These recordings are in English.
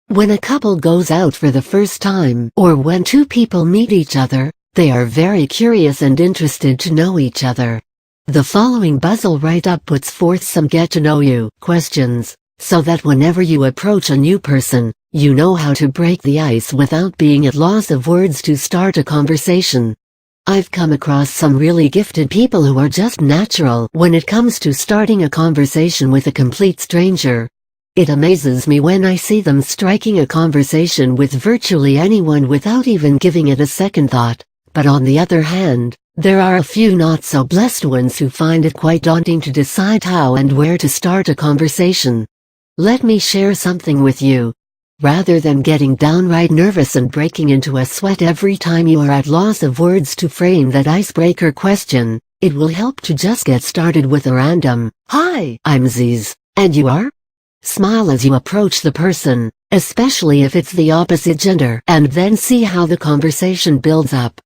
When a couple goes out for the first time, or when two people meet each other, they are very curious and interested to know each other. The following Buzzle write-up puts forth some get-to-know-you questions, so that whenever you approach a new person, you know how to break the ice without being at loss of words to start a conversation. I've come across some really gifted people who are just natural when it comes to starting a conversation with a complete stranger. It amazes me when I see them striking a conversation with virtually anyone without even giving it a second thought, but on the other hand, there are a few not-so-blessed ones who find it quite daunting to decide how and where to start a conversation. Let me share something with you. Rather than getting downright nervous and breaking into a sweat every time you are at loss of words to frame that icebreaker question, it will help to just get started with a random, "Hi, I'm Ziz, and you are?" Smile as you approach the person, especially if it's the opposite gender, and then see how the conversation builds up.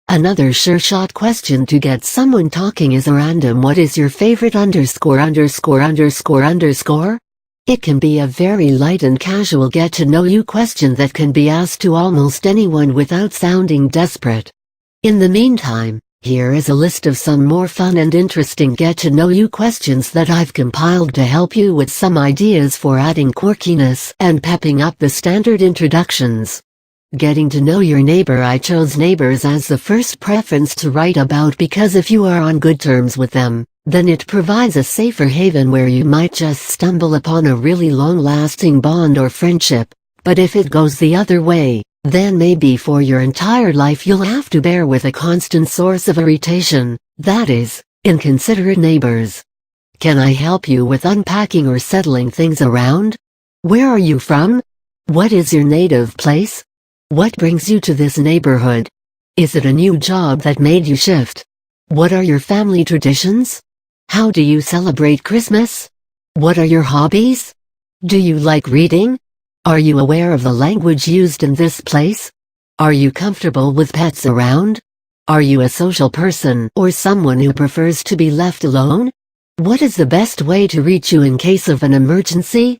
Another sure-shot question to get someone talking is a random "What is your favorite underscore underscore underscore underscore?" It can be a very light and casual get-to-know-you question that can be asked to almost anyone without sounding desperate. In the meantime, here is a list of some more fun and interesting get-to-know-you questions that I've compiled to help you with some ideas for adding quirkiness and pepping up the standard introductions. Getting to know your neighbor. I chose neighbors as the first preference to write about because if you are on good terms with them, then it provides a safer haven where you might just stumble upon a really long-lasting bond or friendship. But if it goes the other way, then maybe for your entire life you'll have to bear with a constant source of irritation, that is, inconsiderate neighbors. Can I help you with unpacking or settling things around? Where are you from? What is your native place? What brings you to this neighborhood? Is it a new job that made you shift? What are your family traditions? How do you celebrate Christmas? What are your hobbies? Do you like reading? Are you aware of the language used in this place? Are you comfortable with pets around? Are you a social person or someone who prefers to be left alone? What is the best way to reach you in case of an emergency?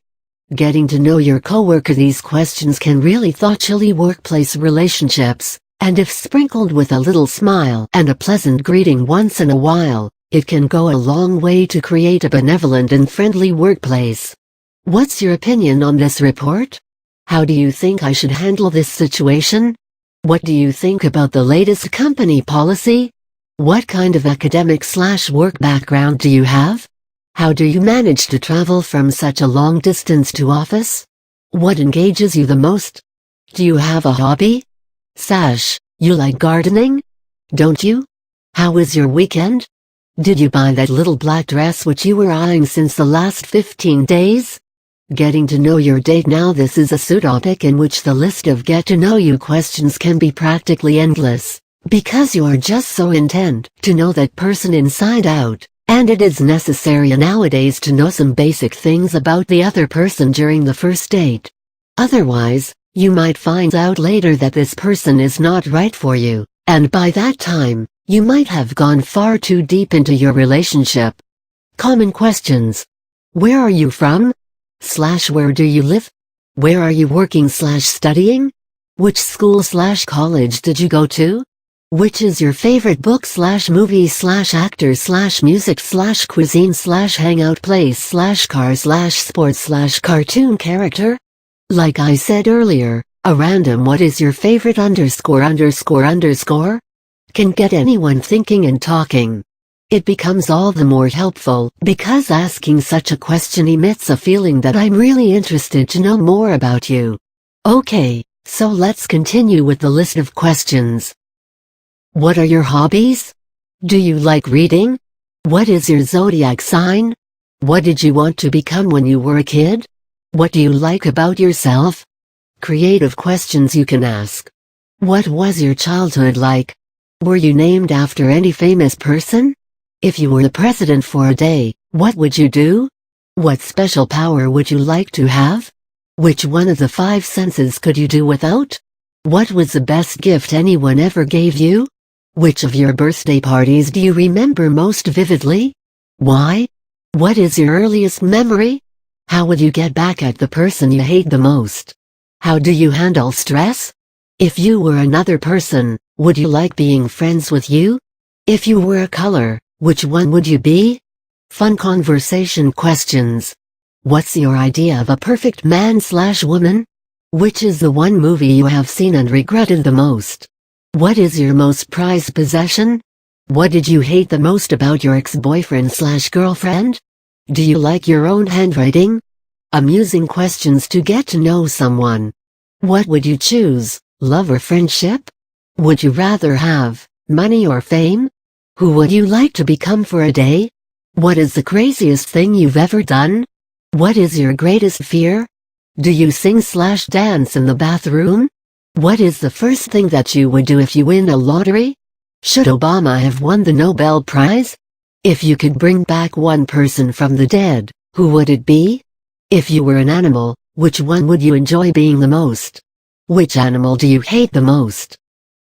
Getting to know your coworker. These questions can really thaw chilly workplace relationships, and if sprinkled with a little smile and a pleasant greeting once in a while, it can go a long way to create a benevolent and friendly workplace. What's your opinion on this report? How do you think I should handle this situation? What do you think about the latest company policy? What kind of academic/work background do you have? How do you manage to travel from such a long distance to office? What engages you the most? Do you have a hobby? Sash, you like gardening? Don't you? How was your weekend? Did you buy that little black dress which you were eyeing since the last 15 days? Getting to know your date. Now this is a pseudopic in which the list of get-to-know-you questions can be practically endless, because you are just so intent to know that person inside out. And it is necessary nowadays to know some basic things about the other person during the first date. Otherwise, you might find out later that this person is not right for you, and by that time, you might have gone far too deep into your relationship. Common questions. Where are you from? Where do you live? Where are you working/studying? Which school/college did you go to? Which is your favorite book/movie/actor/music/cuisine/hangout place/car/sports/cartoon character? Like I said earlier, a random "What is your favorite underscore underscore underscore?" can get anyone thinking and talking. It becomes all the more helpful because asking such a question emits a feeling that I'm really interested to know more about you. Okay, so let's continue with the list of questions. What are your hobbies? Do you like reading? What is your zodiac sign? What did you want to become when you were a kid? What do you like about yourself? Creative questions you can ask. What was your childhood like? Were you named after any famous person? If you were the president for a day, what would you do? What special power would you like to have? Which one of the 5 senses could you do without? What was the best gift anyone ever gave you? Which of your birthday parties do you remember most vividly? Why? What is your earliest memory? How would you get back at the person you hate the most? How do you handle stress? If you were another person, would you like being friends with you? If you were a color, which one would you be? Fun conversation questions. What's your idea of a perfect man/woman? Which is the one movie you have seen and regretted the most? What is your most prized possession? What did you hate the most about your ex-boyfriend/girlfriend? Do you like your own handwriting? Amusing questions to get to know someone. What would you choose, love or friendship? Would you rather have money or fame? Who would you like to become for a day? What is the craziest thing you've ever done? What is your greatest fear? Do you sing/dance in the bathroom? What is the first thing that you would do if you win a lottery? Should Obama have won the Nobel Prize? If you could bring back one person from the dead, who would it be? If you were an animal, which one would you enjoy being the most? Which animal do you hate the most?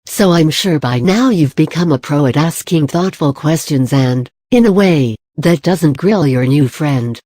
So I'm sure by now you've become a pro at asking thoughtful questions and, in a way, that doesn't grill your new friend.